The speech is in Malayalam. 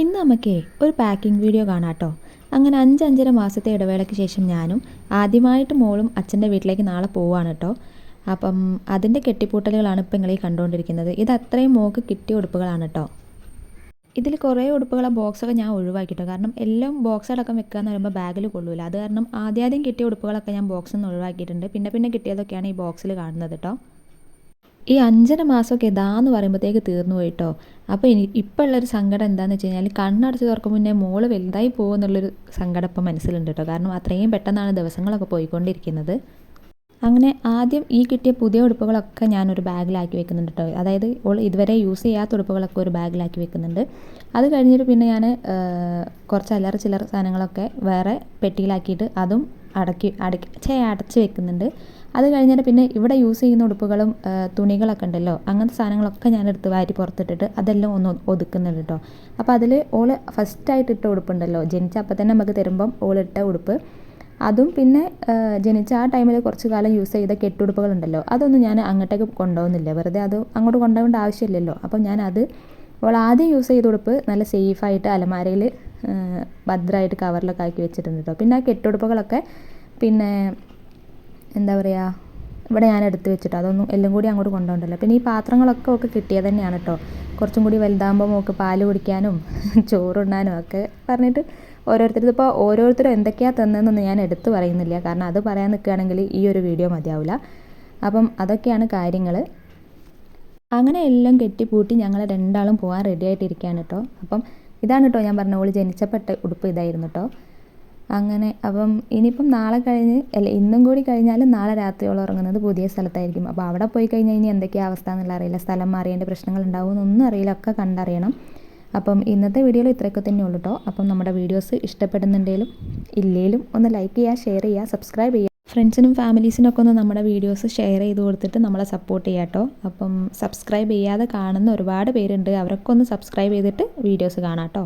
ഇന്ന് നമുക്കേ ഒരു പാക്കിംഗ് വീഡിയോ കാണാം കേട്ടോ. അങ്ങനെ 5-5.5 മാസത്തെ ഇടവേളയ്ക്ക് ശേഷം ഞാനും ആദ്യമായിട്ട് മോളും അച്ഛൻ്റെ വീട്ടിലേക്ക് നാളെ പോവുകയാണ് കേട്ടോ. അപ്പം അതിൻ്റെ കെട്ടിപ്പൂട്ടലുകളാണ് ഇപ്പം നിങ്ങളീ കണ്ടുകൊണ്ടിരിക്കുന്നത്. ഇത് അത്രയും മോൾക്ക് കിട്ടിയ ഉടുപ്പുകളാണ് കേട്ടോ. ഇതിൽ കുറേ ഉടുപ്പുകളെ ബോക്സൊക്കെ ഞാൻ ഒഴിവാക്കിയിട്ടോ. കാരണം എല്ലാം ബോക്സ് അടക്കം വെക്കുക എന്ന് പറയുമ്പോൾ ബാഗിൽ കൊള്ളൂല. അത് കാരണം ആദ്യം കിട്ടിയ ഉടുപ്പുകളൊക്കെ ഞാൻ ബോക്സിൽ നിന്ന് ഒഴിവാക്കിയിട്ടുണ്ട്. പിന്നെ കിട്ടിയതൊക്കെയാണ് ഈ ബോക്സിൽ കാണുന്നത് കേട്ടോ. ഈ 5.5 മാസമൊക്കെ ഇതാന്ന് പറയുമ്പോഴത്തേക്ക് തീർന്നു പോയിട്ടോ. അപ്പോൾ ഇപ്പോൾ ഉള്ളൊരു സങ്കടം എന്താണെന്ന് വെച്ച് കഴിഞ്ഞാൽ കണ്ണടച്ച് തുറക്കും മുന്നേ മോള് വലുതായി പോകുമെന്നുള്ളൊരു സങ്കടം ഇപ്പം മനസ്സിലുണ്ട് കേട്ടോ. കാരണം അത്രയും പെട്ടെന്നാണ് ദിവസങ്ങളൊക്കെ പോയിക്കൊണ്ടിരിക്കുന്നത്. അങ്ങനെ ആദ്യം ഈ കിട്ടിയ പുതിയ ഉടുപ്പുകളൊക്കെ ഞാനൊരു ബാഗിലാക്കി വെക്കുന്നുണ്ട് കേട്ടോ. അതായത് ഇതുവരെ യൂസ് ചെയ്യാത്ത ഉടുപ്പുകളൊക്കെ ഒരു ബാഗിലാക്കി വെക്കുന്നുണ്ട്. അത് കഴിഞ്ഞിട്ട് പിന്നെ ഞാൻ കുറച്ച് അല്ലറ ചില്ലറ സാധനങ്ങളൊക്കെ വേറെ പെട്ടിയിലാക്കിയിട്ട് അതും അടച്ച് വെക്കുന്നുണ്ട്. അത് കഴിഞ്ഞിട്ട് പിന്നെ ഇവിടെ യൂസ് ചെയ്യുന്ന ഉടുപ്പുകളും തുണികളൊക്കെ ഉണ്ടല്ലോ, അങ്ങനത്തെ സാധനങ്ങളൊക്കെ ഞാനെടുത്ത് വാരി പുറത്തിട്ടിട്ട് അതെല്ലാം ഒന്ന് ഒതുക്കുന്നുണ്ട് കേട്ടോ. അപ്പോൾ അതിൽ ഫസ്റ്റായിട്ട് ഇട്ട ഉടുപ്പുണ്ടല്ലോ, ജനിച്ച അപ്പം തന്നെ നമുക്ക് തരുമ്പം ഇട്ട ഉടുപ്പ്, അതും പിന്നെ ജനിച്ച ആ ടൈമിൽ കുറച്ച് കാലം യൂസ് ചെയ്ത കെട്ടുടുപ്പുകളുണ്ടല്ലോ, അതൊന്നും ഞാൻ അങ്ങോട്ടേക്ക് കൊണ്ടുപോകുന്നില്ല. വെറുതെ അത് അങ്ങോട്ട് കൊണ്ടുപോകേണ്ട ആവശ്യമില്ലല്ലോ. അപ്പം ഞാനത് ആദ്യം യൂസ് ചെയ്ത ഉടുപ്പ് നല്ല സേഫായിട്ട് അലമാരയിൽ ഭദ്രമായിട്ട് കവറിലൊക്കെ ആക്കി വെച്ചിട്ടുണ്ട് കേട്ടോ. പിന്നെ ആ കെട്ടുടുപ്പുകളൊക്കെ പിന്നെ എന്താ പറയുക, ഇവിടെ ഞാൻ എടുത്ത് വെച്ചിട്ട് അതൊന്നും എല്ലാം കൂടി അങ്ങോട്ട് കൊണ്ടുപോകണ്ടല്ലോ. പിന്നെ ഈ പാത്രങ്ങളൊക്കെ കിട്ടിയത് തന്നെയാണ് കേട്ടോ. കുറച്ചും കൂടി വലുതാകുമ്പോൾ മോൾക്ക് പാല് കുടിക്കാനും ചോറുണ്ണാനും ഒക്കെ പറഞ്ഞിട്ട് ഓരോരുത്തരും എന്തൊക്കെയാണ് തന്നതെന്നൊന്നും ഞാൻ എടുത്ത് പറയുന്നില്ല. കാരണം അത് പറയാൻ നിൽക്കുകയാണെങ്കിൽ ഈ ഒരു വീഡിയോ മതിയാവില്ല. അപ്പം അതൊക്കെയാണ് കാര്യങ്ങൾ. അങ്ങനെ എല്ലാം കെട്ടിപ്പൂട്ടി ഞങ്ങൾ രണ്ടാളും പോകാൻ റെഡി ആയിട്ടിരിക്കുകയാണ് കേട്ടോ. അപ്പം ഇതാണ് കേട്ടോ ഞാൻ പറഞ്ഞ ജനിച്ചപ്പെട്ട ഉടുപ്പ് ഇതായിരുന്നു കേട്ടോ. അങ്ങനെ അപ്പം ഇനിയിപ്പം ഇന്നും കൂടി കഴിഞ്ഞാൽ നാളെ രാത്രിയോളം ഉറങ്ങുന്നത് പുതിയ സ്ഥലത്തായിരിക്കും. അപ്പോൾ അവിടെ പോയി കഴിഞ്ഞാൽ ഇനി എന്തൊക്കെയാണ് അവസ്ഥ എന്നുള്ള അറിയില്ല. സ്ഥലം മാറിയതിൻ്റെ പ്രശ്നങ്ങൾ ഉണ്ടാവുമെന്നൊന്നും അറിയില്ല, ഒക്കെ കണ്ടറിയണം. അപ്പം ഇന്നത്തെ വീഡിയോയിൽ ഇത്രയൊക്കെ തന്നെ ഉള്ളൂ കേട്ടോ. അപ്പം നമ്മുടെ വീഡിയോസ് ഇഷ്ടപ്പെടുന്നുണ്ടെങ്കിലും ഇല്ലേലും ഒന്ന് ലൈക്ക് ചെയ്യുക, ഷെയർ ചെയ്യുക, സബ്സ്ക്രൈബ് ചെയ്യുക. ഫ്രണ്ട്സിനും ഫാമിലീസിനൊക്കെ ഒന്ന് നമ്മുടെ വീഡിയോസ് ഷെയർ ചെയ്ത് കൊടുത്തിട്ട് നമ്മളെ സപ്പോർട്ട് ചെയ്യുക കേട്ടോ. അപ്പം സബ്സ്ക്രൈബ് ചെയ്യാതെ കാണുന്ന ഒരുപാട് പേരുണ്ട്, അവരൊക്കെ ഒന്ന് സബ്സ്ക്രൈബ് ചെയ്തിട്ട് വീഡിയോസ് കാണാം കേട്ടോ.